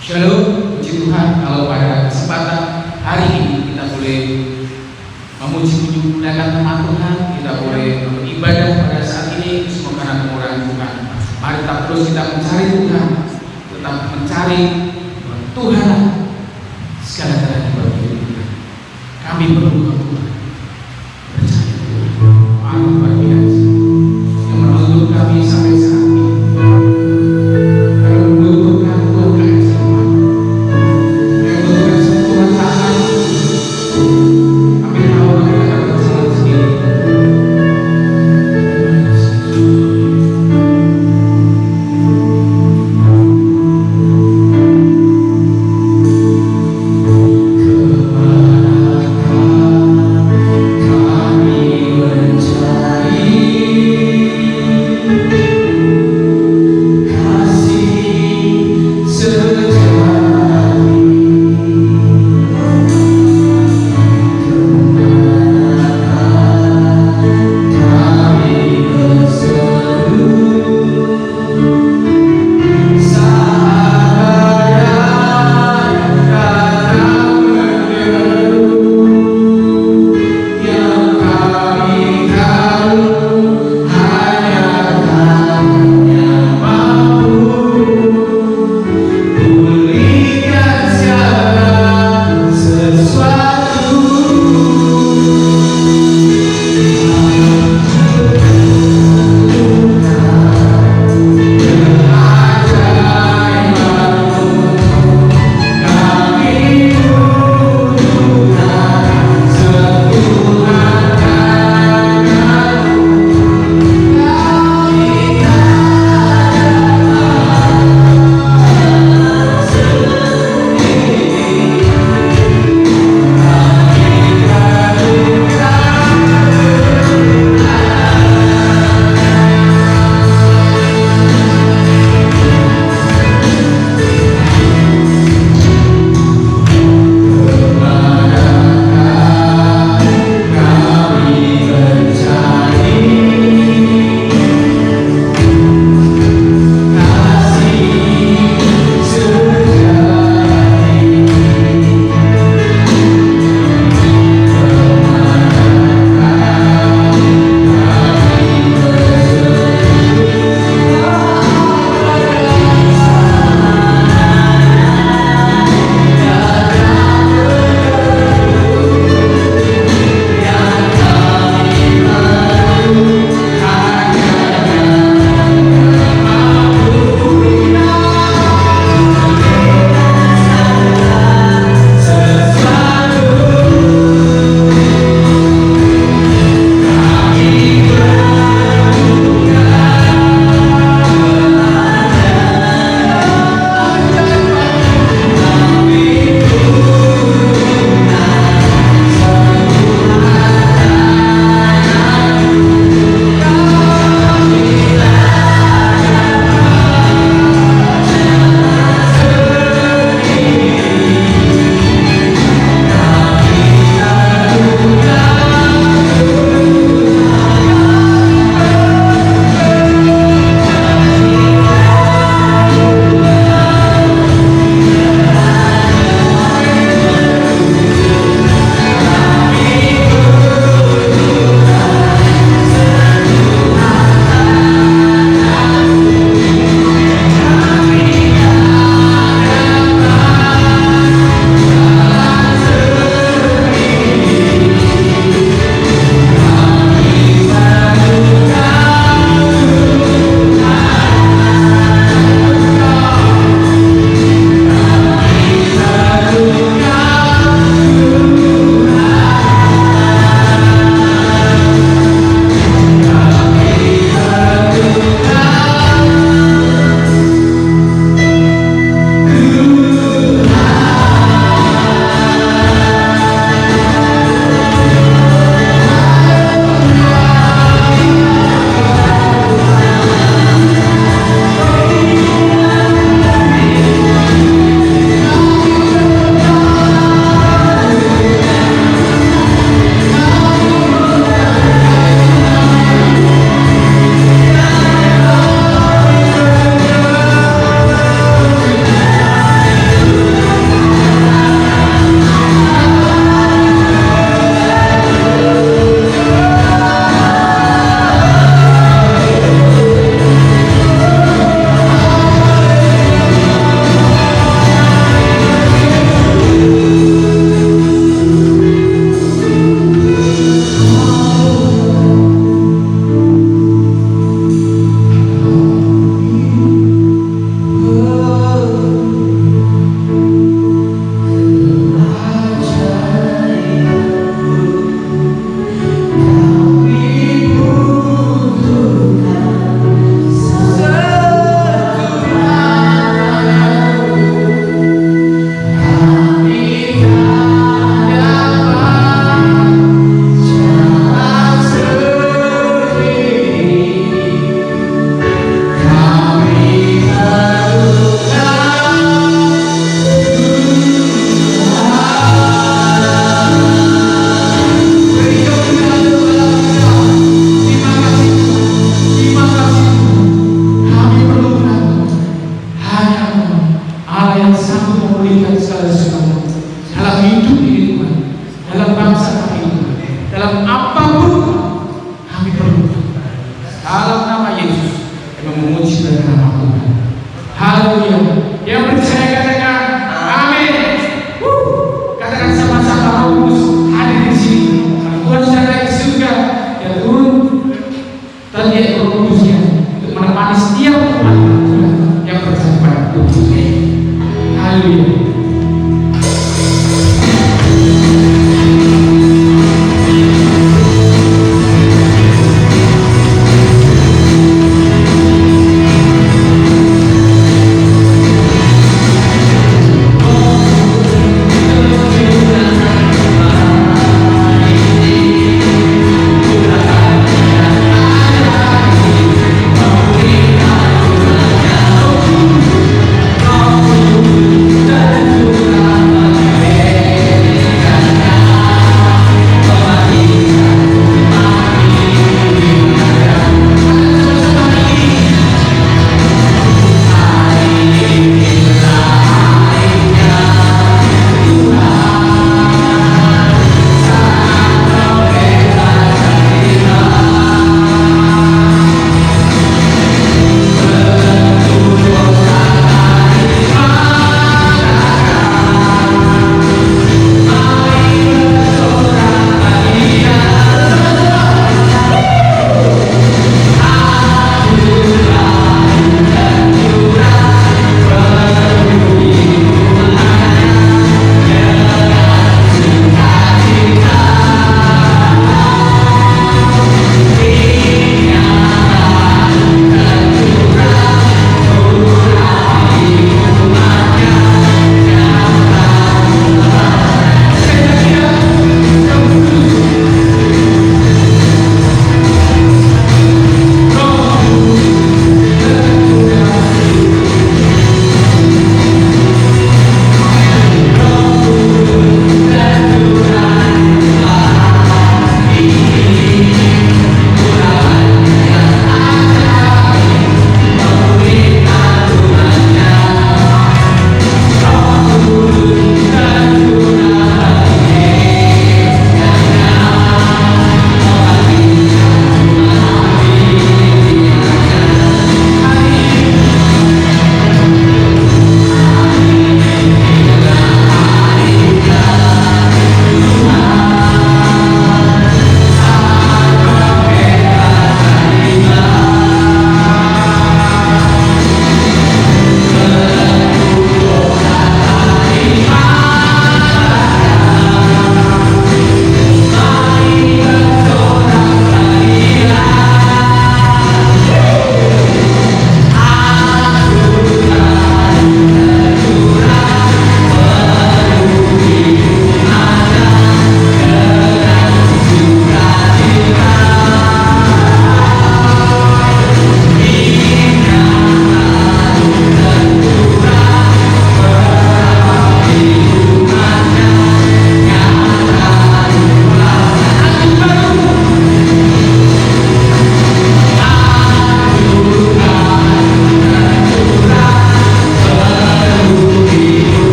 Shalom, puji Tuhan kalau pada kesempatan hari ini kita boleh memuji menggunakan nama Tuhan, kita boleh beribadah pada saat ini semua karena kemurahan Tuhan. Mari tetap terus kita mencari Tuhan, tetap mencari Tuhan segala galanya bagi kita. Kami perlu Tuhan, percaya Tuhan, Allah luar biasa yang menuntut kami sampai saat ini.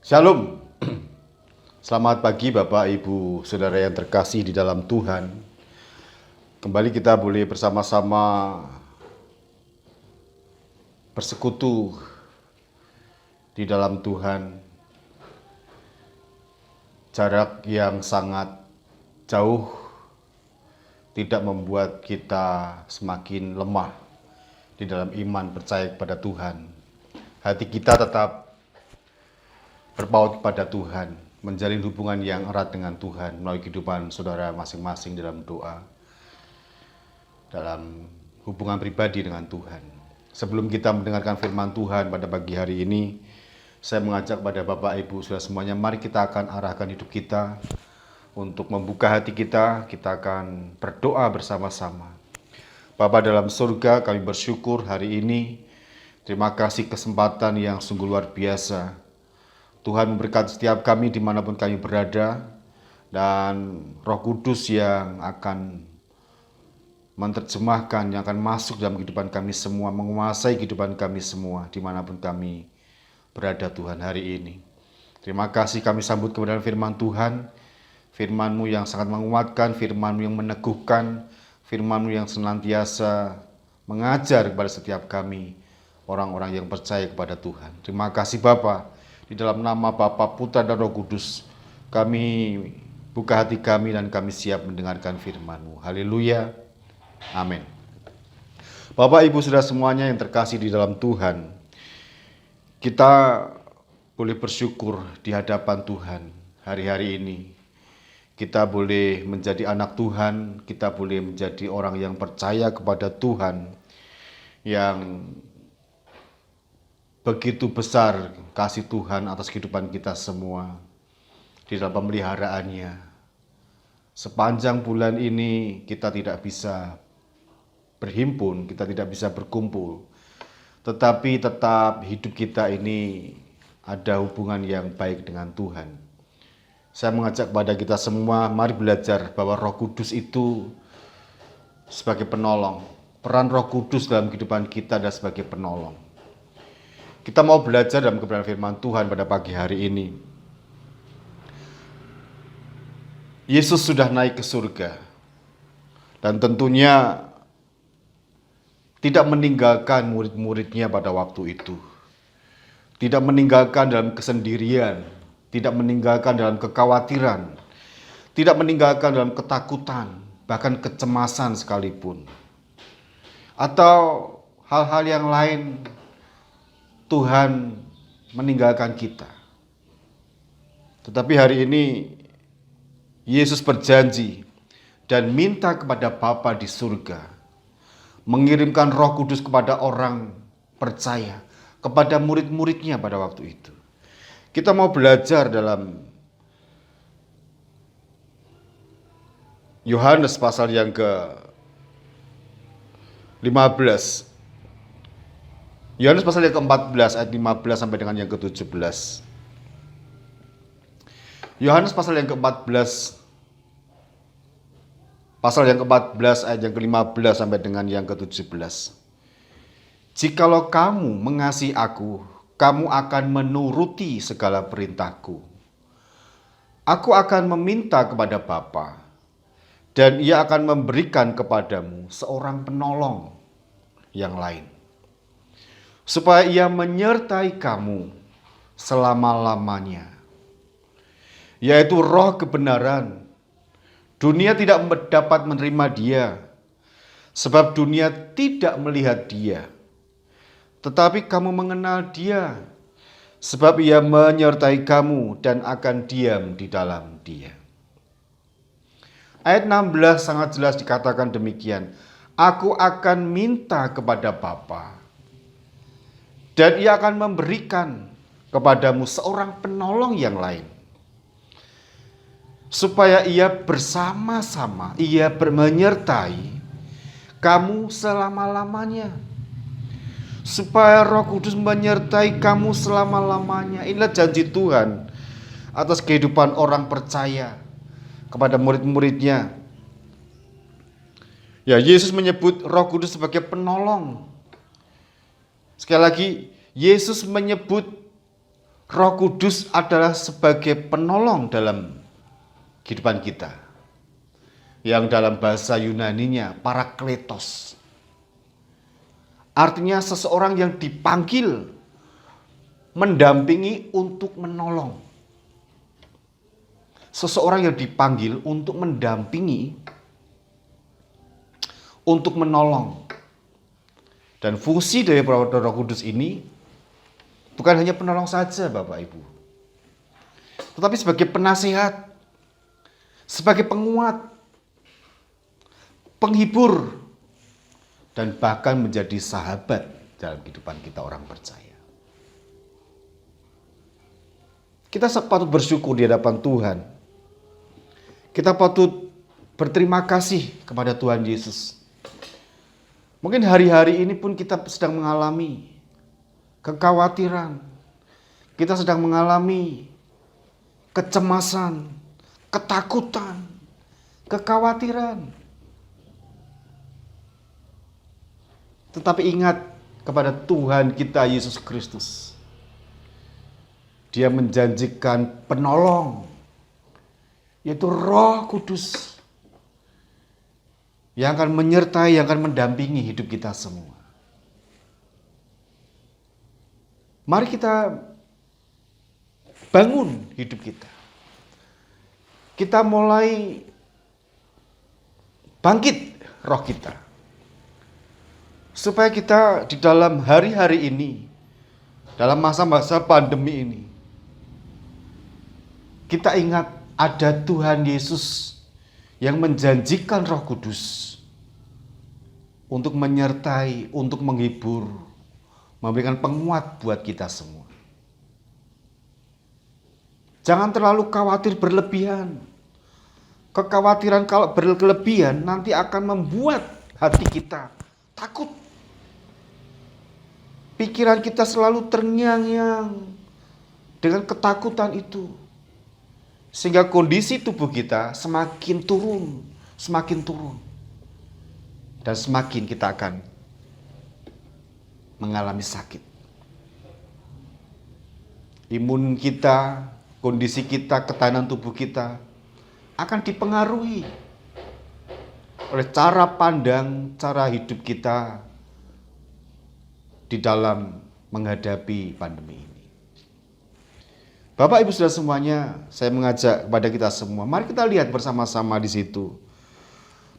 Shalom. Selamat pagi Bapak, Ibu, Saudara yang terkasih di dalam Tuhan. Kembali kita boleh bersama-sama bersekutu di dalam Tuhan. Jarak yang sangat jauh tidak membuat kita semakin lemah di dalam iman percaya kepada Tuhan. Hati kita tetap berpaut kepada Tuhan, menjalin hubungan yang erat dengan Tuhan melalui kehidupan saudara masing-masing dalam doa, dalam hubungan pribadi dengan Tuhan. Sebelum kita mendengarkan firman Tuhan pada pagi hari ini, saya mengajak pada Bapak, Ibu, saudara semuanya, mari kita akan arahkan hidup kita untuk membuka hati kita akan berdoa bersama-sama. Bapa dalam surga, kami bersyukur hari ini, terima kasih kesempatan yang sungguh luar biasa. Tuhan memberkati setiap kami dimanapun kami berada, dan Roh Kudus yang akan menerjemahkan, yang akan masuk dalam kehidupan kami semua, menguasai kehidupan kami semua dimanapun kami berada Tuhan hari ini. Terima kasih kami sambut kebenaran firman Tuhan, firman-Mu yang sangat menguatkan, firman-Mu yang meneguhkan, firman-Mu yang senantiasa mengajar kepada setiap kami, orang-orang yang percaya kepada Tuhan. Terima kasih Bapa. Di dalam nama Bapa, Putra, dan Roh Kudus, kami buka hati kami dan kami siap mendengarkan firman-Mu. Haleluya. Amin. Bapak, Ibu, saudara semuanya yang terkasih di dalam Tuhan, kita boleh bersyukur di hadapan Tuhan hari-hari ini. Kita boleh menjadi anak Tuhan, kita boleh menjadi orang yang percaya kepada Tuhan, yang begitu besar kasih Tuhan atas kehidupan kita semua di dalam pemeliharaannya. Sepanjang bulan ini kita tidak bisa berhimpun, kita tidak bisa berkumpul, tetapi tetap hidup kita ini ada hubungan yang baik dengan Tuhan. Saya mengajak kepada kita semua, mari belajar bahwa Roh Kudus itu sebagai penolong. Peran Roh Kudus dalam kehidupan kita adalah sebagai penolong. Kita mau belajar dalam kebenaran firman Tuhan pada pagi hari ini. Yesus sudah naik ke surga, dan tentunya tidak meninggalkan murid-muridnya pada waktu itu. Tidak meninggalkan dalam kesendirian, tidak meninggalkan dalam kekhawatiran, tidak meninggalkan dalam ketakutan, bahkan kecemasan sekalipun. Atau hal-hal yang lain, Tuhan meninggalkan kita. Tetapi hari ini Yesus berjanji dan minta kepada Bapa di surga mengirimkan Roh Kudus kepada orang percaya, kepada murid-muridnya pada waktu itu. Kita mau belajar dalam Yohanes pasal yang ke-15. Yohanes pasal yang ke-14 ayat 15 sampai dengan yang ke-17. Yohanes pasal yang ke-14 ayat yang ke-15 sampai dengan yang ke-17. Jikalau kamu mengasihi aku, kamu akan menuruti segala perintahku. Aku akan meminta kepada Bapa, dan Ia akan memberikan kepadamu seorang penolong yang lain, supaya Ia menyertai kamu selama-lamanya, yaitu Roh kebenaran. Dunia tidak dapat menerima Dia, sebab dunia tidak melihat Dia. Tetapi kamu mengenal Dia, sebab Ia menyertai kamu dan akan diam di dalam Dia. Ayat 16 sangat jelas dikatakan demikian. Aku akan minta kepada Bapa, dan Ia akan memberikan kepadamu seorang penolong yang lain, supaya Ia bersama-sama, Ia menyertai kamu selama-lamanya. Supaya Roh Kudus menyertai kamu selama-lamanya. Inilah janji Tuhan atas kehidupan orang percaya kepada murid-muridnya. Ya, Yesus menyebut Roh Kudus sebagai penolong. Sekali lagi, Yesus menyebut Roh Kudus adalah sebagai penolong dalam kehidupan kita. Yang dalam bahasa Yunaninya parakletos. Artinya seseorang yang dipanggil mendampingi untuk menolong. Seseorang yang dipanggil untuk mendampingi, untuk menolong. Dan fungsi dari Roh Kudus ini bukan hanya penolong saja Bapak Ibu, tetapi sebagai penasihat, sebagai penguat, penghibur, dan bahkan menjadi sahabat dalam kehidupan kita orang percaya. Kita patut bersyukur di hadapan Tuhan. Kita patut berterima kasih kepada Tuhan Yesus. Mungkin hari-hari ini pun kita sedang mengalami kekhawatiran. Kita sedang mengalami kecemasan, ketakutan, kekhawatiran. Tetapi ingat kepada Tuhan kita Yesus Kristus. Dia menjanjikan penolong, yaitu Roh Kudus, yang akan menyertai, yang akan mendampingi hidup kita semua. Mari kita bangun hidup kita. Kita mulai bangkit roh kita. Supaya kita di dalam hari-hari ini, dalam masa-masa pandemi ini, kita ingat ada Tuhan Yesus yang menjanjikan Roh Kudus untuk menyertai, untuk menghibur, memberikan penguat buat kita semua. Jangan terlalu khawatir berlebihan. Kekhawatiran kalau berlebihan nanti akan membuat hati kita takut. Pikiran kita selalu terngiang-ngiang dengan ketakutan itu. Sehingga kondisi tubuh kita semakin turun, semakin turun. Dan semakin kita akan mengalami sakit. Imun kita, kondisi kita, ketahanan tubuh kita akan dipengaruhi oleh cara pandang, cara hidup kita di dalam menghadapi pandemi ini. Bapak Ibu Saudara semuanya, saya mengajak kepada kita semua, mari kita lihat bersama-sama di situ.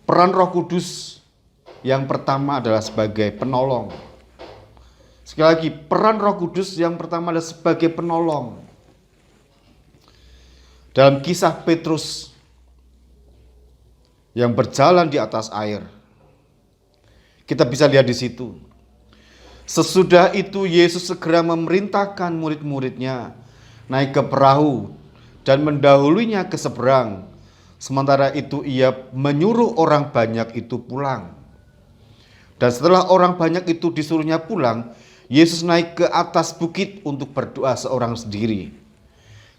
Peran Roh Kudus yang pertama adalah sebagai penolong. Sekali lagi, peran Roh Kudus yang pertama adalah sebagai penolong. Dalam kisah Petrus yang berjalan di atas air, kita bisa lihat di situ. Sesudah itu Yesus segera memerintahkan murid-muridnya naik ke perahu dan mendahulunya ke seberang. Sementara itu ia menyuruh orang banyak itu pulang. Dan setelah orang banyak itu disuruhnya pulang, Yesus naik ke atas bukit untuk berdoa seorang sendiri.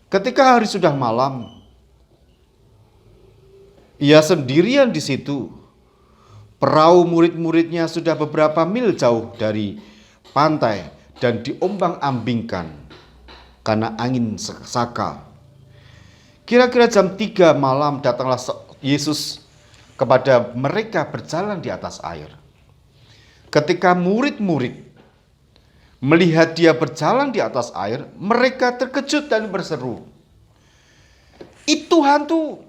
Ketika hari sudah malam, ia sendirian di situ. Perahu murid-muridnya sudah beberapa mil jauh dari pantai dan diombang-ambingkan karena angin sakal. Kira-kira jam 3 malam datanglah Yesus kepada mereka berjalan di atas air. Ketika murid-murid melihat dia berjalan di atas air, mereka terkejut dan berseru, "Itu hantu!"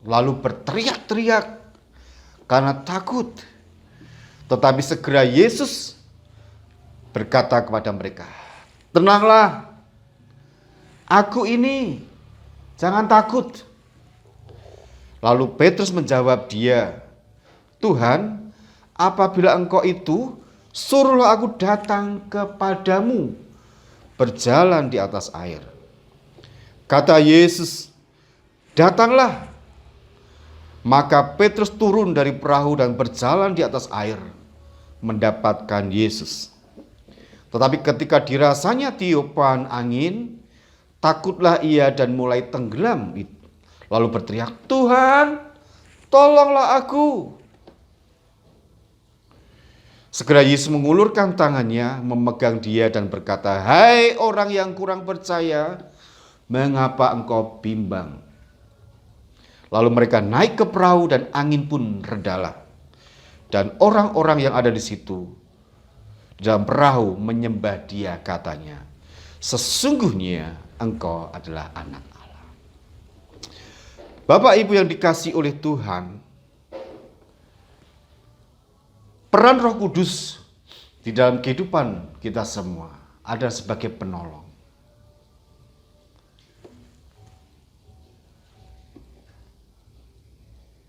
Lalu berteriak-teriak karena takut. Tetapi segera Yesus berkata kepada mereka, "Tenanglah, aku ini, jangan takut." Lalu Petrus menjawab dia, "Tuhan, apabila engkau itu, suruhlah aku datang kepadamu berjalan di atas air." Kata Yesus, "Datanglah." Maka Petrus turun dari perahu dan berjalan di atas air mendapatkan Yesus. Tetapi ketika dirasanya tiupan angin, takutlah ia dan mulai tenggelam. Lalu berteriak, "Tuhan, tolonglah aku." Segera Yesus mengulurkan tangannya, memegang dia dan berkata, "Hai orang yang kurang percaya, mengapa engkau bimbang?" Lalu mereka naik ke perahu dan angin pun redalah. Dan orang-orang yang ada di situ dalam perahu menyembah dia, katanya, "Sesungguhnya engkau adalah anak Allah." Bapak Ibu yang dikasihi oleh Tuhan, peran Roh Kudus di dalam kehidupan kita semua ada sebagai penolong.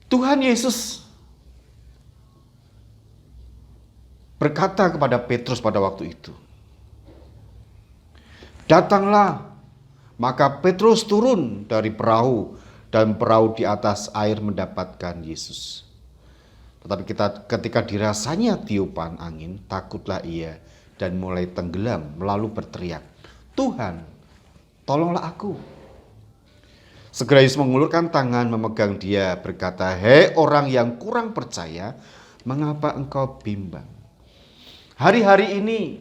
Tuhan Yesus berkata kepada Petrus pada waktu itu, "Datanglah." Maka Petrus turun dari perahu dan perahu di atas air mendapatkan Yesus. Tetapi ketika dirasanya tiupan angin, takutlah ia dan mulai tenggelam, lalu berteriak, "Tuhan, tolonglah aku." Segera Yesus mengulurkan tangan, memegang dia, berkata, "Hei orang yang kurang percaya, mengapa engkau bimbang?" Hari-hari ini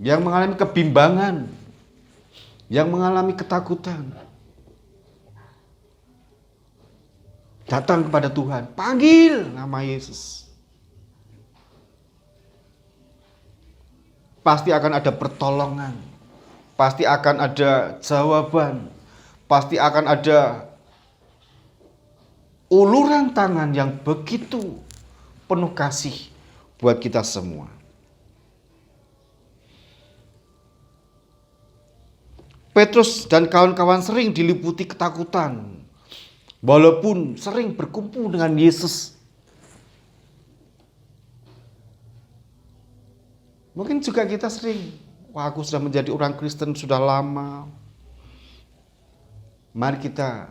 yang mengalami kebimbangan, yang mengalami ketakutan, datang kepada Tuhan, panggil nama Yesus. Pasti akan ada pertolongan, pasti akan ada jawaban, pasti akan ada uluran tangan yang begitu penuh kasih buat kita semua. Petrus dan kawan-kawan sering diliputi ketakutan, walaupun sering berkumpul dengan Yesus. Mungkin juga kita sering, "Wah, aku sudah menjadi orang Kristen sudah lama." Mari kita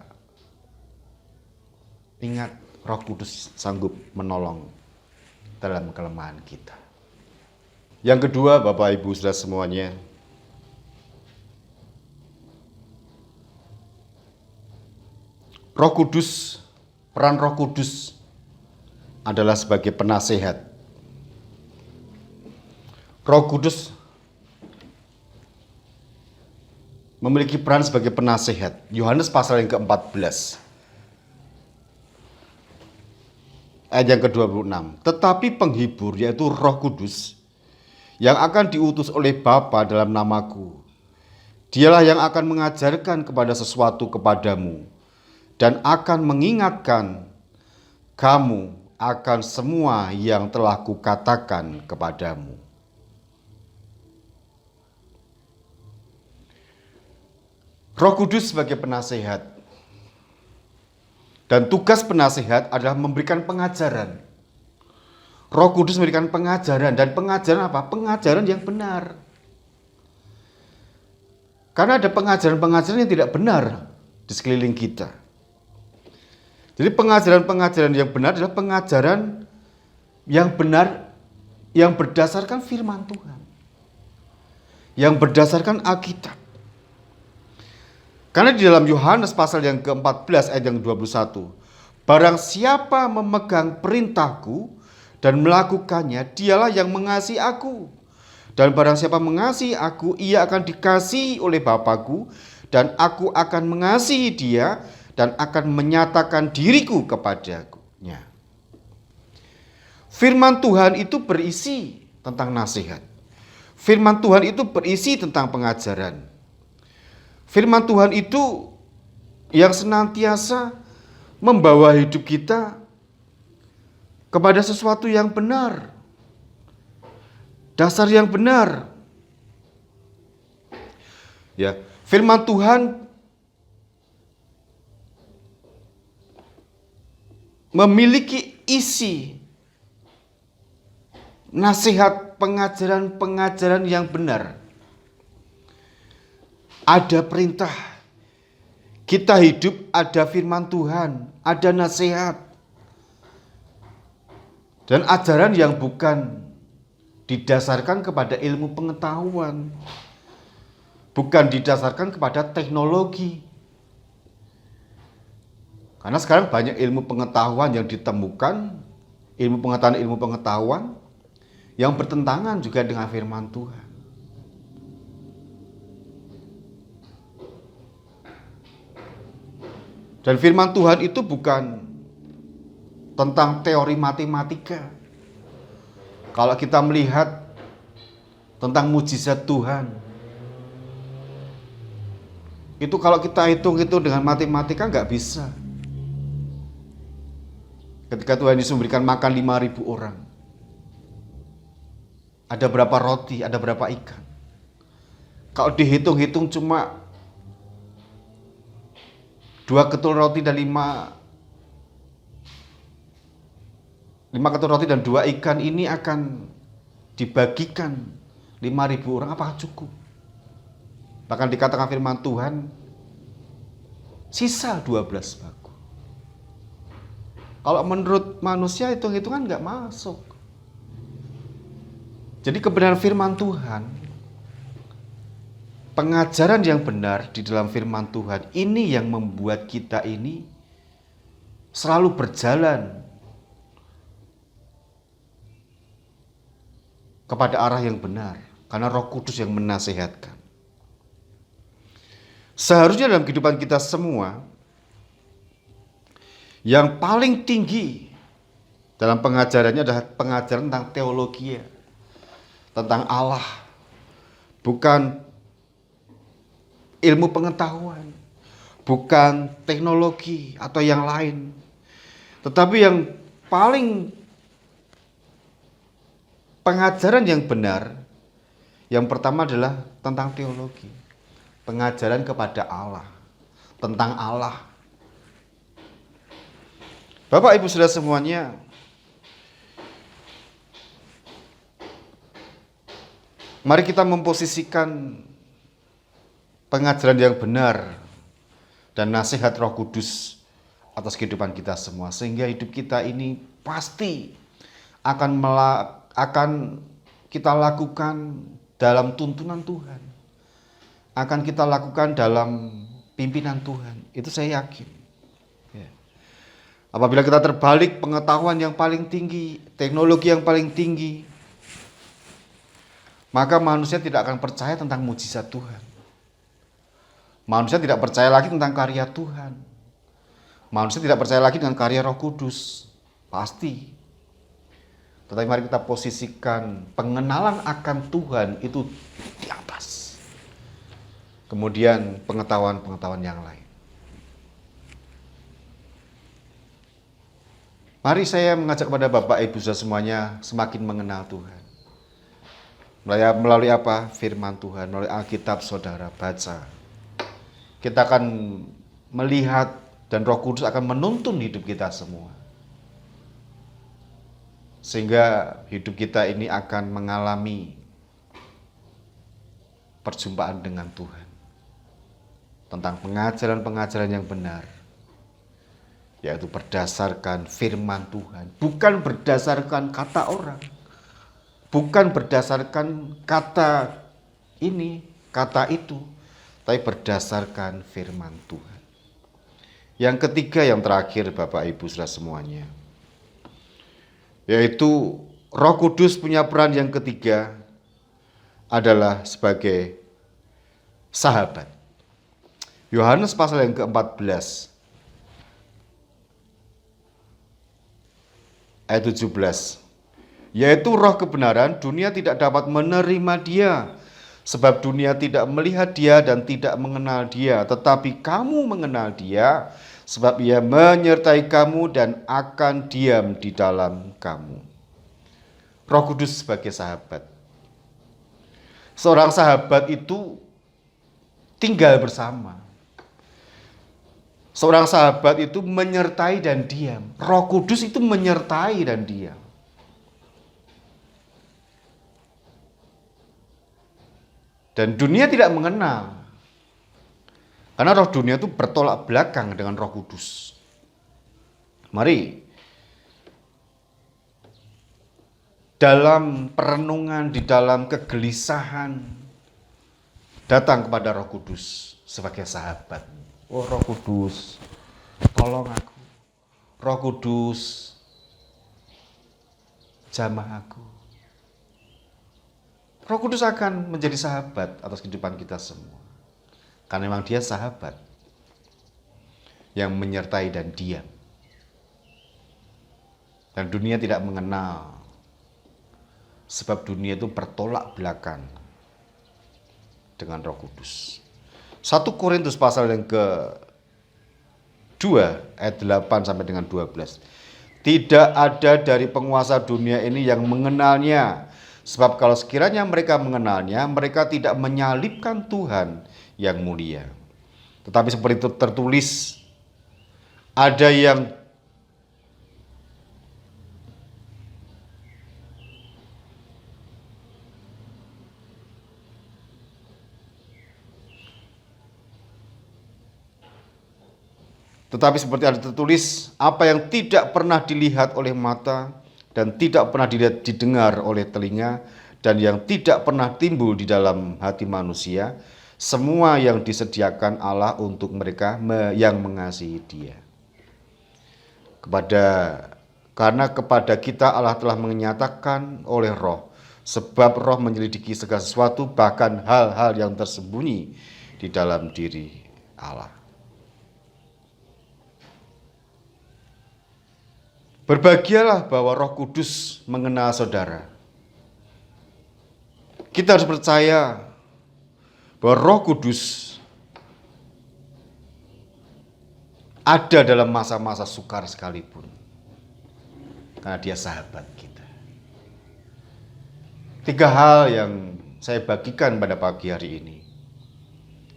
ingat Roh Kudus sanggup menolong dalam kelemahan kita. Yang kedua, Bapak Ibu Saudara semuanya, Roh Kudus, peran Roh Kudus adalah sebagai penasehat. Roh Kudus memiliki peran sebagai penasehat. Yohanes pasal yang ke-14 ayat yang ke-26. "Tetapi penghibur, yaitu Roh Kudus, yang akan diutus oleh Bapa dalam namaku, dialah yang akan mengajarkan kepada sesuatu kepadamu dan akan mengingatkan kamu akan semua yang telah kukatakan kepadamu." Roh Kudus sebagai penasehat. Dan tugas penasehat adalah memberikan pengajaran. Roh Kudus memberikan pengajaran, dan pengajaran apa? Pengajaran yang benar. Karena ada pengajaran-pengajaran yang tidak benar di sekeliling kita. Jadi pengajaran-pengajaran yang benar adalah pengajaran yang benar, yang berdasarkan firman Tuhan, yang berdasarkan Alkitab. Karena di dalam Yohanes pasal yang ke-14 ayat yang 21, "Barang siapa memegang perintahku dan melakukannya, dialah yang mengasihi aku. Dan barang siapa mengasihi aku, ia akan dikasihi oleh Bapa-Ku, dan aku akan mengasihi dia dan akan menyatakan diriku kepadanya." Firman Tuhan itu berisi tentang nasihat. Firman Tuhan itu berisi tentang pengajaran. Firman Tuhan itu yang senantiasa membawa hidup kita kepada sesuatu yang benar, dasar yang benar. Ya, firman Tuhan memiliki isi nasihat, pengajaran-pengajaran yang benar. Ada perintah, kita hidup, ada firman Tuhan, ada nasihat, dan ajaran yang bukan didasarkan kepada ilmu pengetahuan, bukan didasarkan kepada teknologi. Karena sekarang banyak ilmu pengetahuan yang ditemukan ilmu pengetahuan yang bertentangan juga dengan firman Tuhan. Dan firman Tuhan itu bukan tentang teori matematika. Kalau kita melihat tentang mujizat Tuhan, itu kalau kita hitung itu dengan matematika nggak bisa. Ketika Tuhan Yesus memberikan makan 5.000 orang, ada berapa roti, ada berapa ikan. Kalau dihitung-hitung cuma 2 ketul roti dan 5 ketul roti dan 2 ikan ini akan dibagikan 5.000 orang, apakah cukup? Bahkan dikatakan firman Tuhan, sisa 12 baku. Kalau menurut manusia hitung-hitungan nggak masuk. Jadi kebenaran firman Tuhan, pengajaran yang benar di dalam firman Tuhan ini yang membuat kita ini selalu berjalan kepada arah yang benar, karena Roh Kudus yang menasihatkan. Seharusnya dalam kehidupan kita semua, yang paling tinggi dalam pengajarannya adalah pengajaran tentang teologi, tentang Allah, bukan ilmu pengetahuan, bukan teknologi atau yang lain. Tetapi yang paling pengajaran yang benar, yang pertama adalah tentang teologi. Pengajaran kepada Allah, tentang Allah. Bapak Ibu Saudara semuanya, mari kita memposisikan pengajaran yang benar dan nasihat Roh Kudus atas kehidupan kita semua, sehingga hidup kita ini pasti akan kita lakukan dalam tuntunan Tuhan, akan kita lakukan dalam pimpinan Tuhan. Itu saya yakin. Apabila kita terbalik pengetahuan yang paling tinggi, teknologi yang paling tinggi, maka manusia tidak akan percaya tentang mujizat Tuhan. Manusia tidak percaya lagi tentang karya Tuhan. Manusia tidak percaya lagi dengan karya Roh Kudus. Pasti. Tetapi mari kita posisikan pengenalan akan Tuhan itu di atas. Kemudian pengetahuan-pengetahuan yang lain. Mari saya mengajak kepada Bapak Ibu Saudara semuanya semakin mengenal Tuhan. Melalui apa? Firman Tuhan, melalui Alkitab saudara baca. Kita akan melihat dan Roh Kudus akan menuntun hidup kita semua. Sehingga hidup kita ini akan mengalami perjumpaan dengan Tuhan. Tentang pengajaran-pengajaran yang benar. Yaitu berdasarkan firman Tuhan. Bukan berdasarkan kata orang. Bukan berdasarkan kata ini, kata itu. Tapi berdasarkan firman Tuhan. Yang ketiga, yang terakhir Bapak Ibu Saudara semuanya. Yaitu Roh Kudus punya peran yang ketiga adalah sebagai sahabat. Yohanes pasal yang ke-14 ayat 17. Yaitu roh kebenaran, dunia tidak dapat menerima dia. Sebab dunia tidak melihat dia dan tidak mengenal dia. Tetapi kamu mengenal dia, sebab ia menyertai kamu dan akan diam di dalam kamu. Roh Kudus sebagai sahabat. Seorang sahabat itu tinggal bersama. Seorang sahabat itu menyertai dan diam. Roh Kudus itu menyertai dan diam. Dan dunia tidak mengenal. Karena roh dunia itu bertolak belakang dengan Roh Kudus. Mari dalam perenungan, di dalam kegelisahan, datang kepada Roh Kudus sebagai sahabat. Oh Roh Kudus, tolong aku. Roh Kudus, jamah aku. Roh Kudus akan menjadi sahabat atas kehidupan kita semua. Karena memang dia sahabat yang menyertai dan diam. Dan dunia tidak mengenal. Sebab dunia itu bertolak belakang dengan Roh Kudus. 1 Korintus pasal yang ke-2 ayat 8 sampai dengan 12. Tidak ada dari penguasa dunia ini yang mengenalnya. Sebab kalau sekiranya mereka mengenalnya, mereka tidak menyalibkan Tuhan yang mulia. Tetapi seperti itu tertulis, ada yang Tetapi seperti ada tertulis, apa yang tidak pernah dilihat oleh mata dan tidak pernah didengar oleh telinga dan yang tidak pernah timbul di dalam hati manusia, semua yang disediakan Allah untuk mereka yang mengasihi Dia. Karena kepada kita Allah telah menyatakan oleh Roh, sebab Roh menyelidiki segala sesuatu, bahkan hal-hal yang tersembunyi di dalam diri Allah. Berbahagialah bahwa Roh Kudus mengenal saudara. Kita harus percaya bahwa Roh Kudus ada dalam masa-masa sukar sekalipun. Karena dia sahabat kita. 3 hal yang saya bagikan pada pagi hari ini.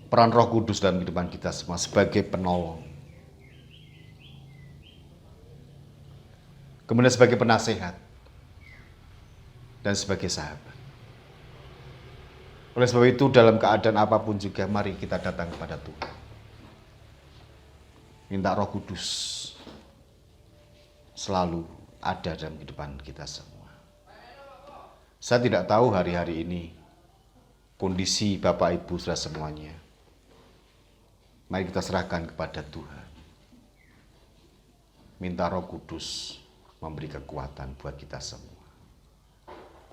Peran Roh Kudus dalam kehidupan kita semua sebagai penolong. Kemudian sebagai penasehat. Dan sebagai sahabat. Oleh sebab itu dalam keadaan apapun juga mari kita datang kepada Tuhan. Minta Roh Kudus selalu ada dalam kehidupan kita semua. Saya tidak tahu hari-hari ini kondisi Bapak Ibu saudara semuanya. Mari kita serahkan kepada Tuhan. Minta Roh Kudus memberi kekuatan buat kita semua.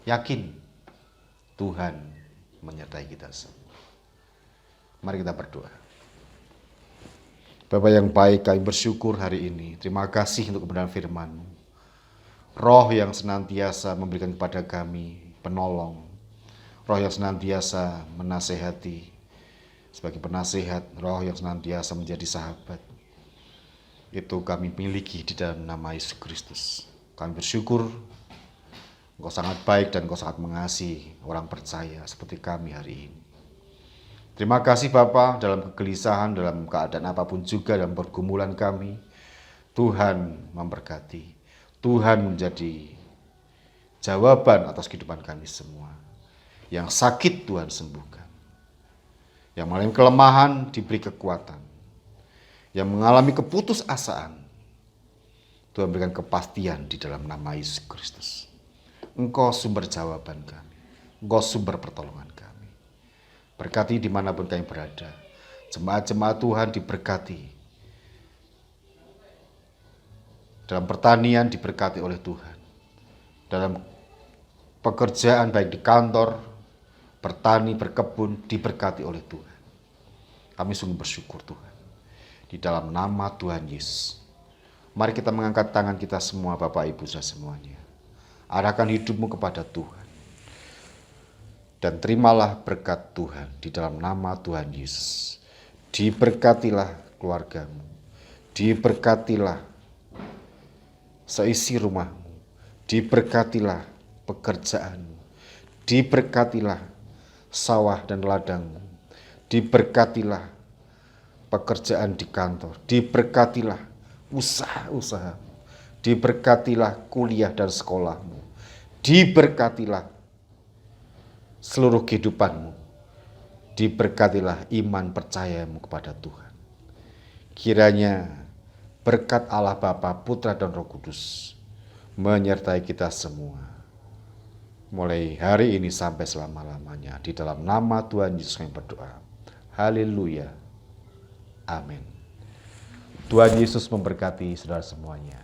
Yakin Tuhan menyertai kita semua. Mari kita berdoa. Bapa yang baik, kami bersyukur hari ini. Terima kasih untuk kebenaran firman-Mu. Roh yang senantiasa memberikan kepada kami penolong. Roh yang senantiasa menasehati. Sebagai penasehat, roh yang senantiasa menjadi sahabat. Itu kami miliki di dalam nama Yesus Kristus. Kami bersyukur Engkau sangat baik dan Engkau sangat mengasihi orang percaya seperti kami hari ini. Terima kasih Bapa, dalam kegelisahan, dalam keadaan apapun juga, dalam pergumulan kami, Tuhan memberkati. Tuhan menjadi jawaban atas kehidupan kami semua. Yang sakit Tuhan sembuhkan. Yang mengalami kelemahan diberi kekuatan. Yang mengalami keputusasaan, Tuhan berikan kepastian di dalam nama Yesus Kristus. Engkau sumber jawaban kami. Engkau sumber pertolongan kami. Berkati dimanapun kami berada. Jemaat-jemaat Tuhan diberkati. Dalam pertanian diberkati oleh Tuhan. Dalam pekerjaan baik di kantor, bertani, berkebun diberkati oleh Tuhan. Kami sungguh bersyukur Tuhan. Di dalam nama Tuhan Yesus. Mari kita mengangkat tangan kita semua Bapak Ibu saudara semuanya. Arahkan hidupmu kepada Tuhan. Dan terimalah berkat Tuhan di dalam nama Tuhan Yesus. Diberkatilah keluargamu. Diberkatilah seisi rumahmu. Diberkatilah pekerjaanmu. Diberkatilah sawah dan ladangmu. Diberkatilah pekerjaan di kantor, diberkatilah usaha-usaha, diberkatilah kuliah dan sekolahmu, diberkatilah seluruh kehidupanmu, diberkatilah iman percayamu kepada Tuhan. Kiranya berkat Allah Bapa, Putra dan Roh Kudus menyertai kita semua, mulai hari ini sampai selama-lamanya. Di dalam nama Tuhan Yesus kami berdoa. Haleluya. Amin. Tuhan Yesus memberkati saudara semuanya.